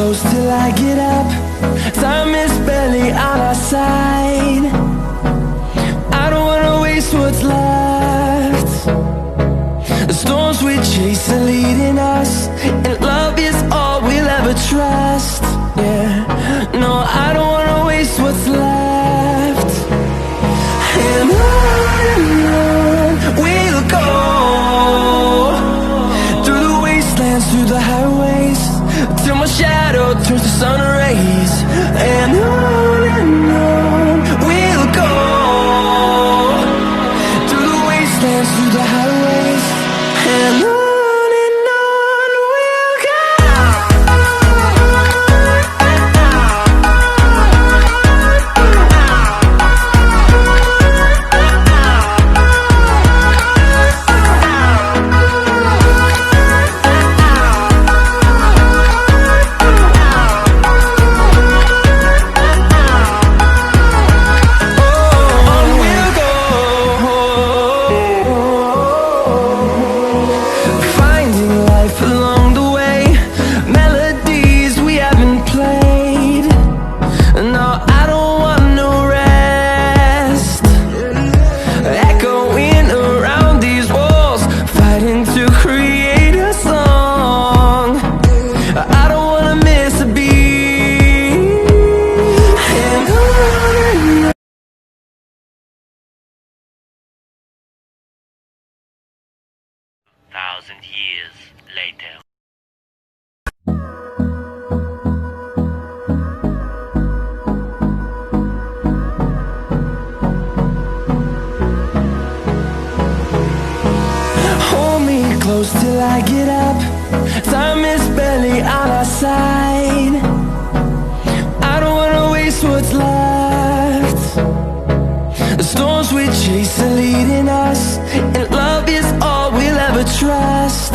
close till I get up. Time is barely on our side. I don't wanna waste what's left. The storms we chase are leading us, and love is all we'll ever trust. Yeah, no, I don't wanna waste what's left. And on we'll go, through the wastelands, through the highways, till my shadow turns to sun rays. And on we'll go, through the wastelands, through the highways, and on we'll go. Thousand years later. Hold me close till I get up. Time is barely on our side. I don't wanna waste what's left. The storms we chase are leading us, and love is all we'll ever trust.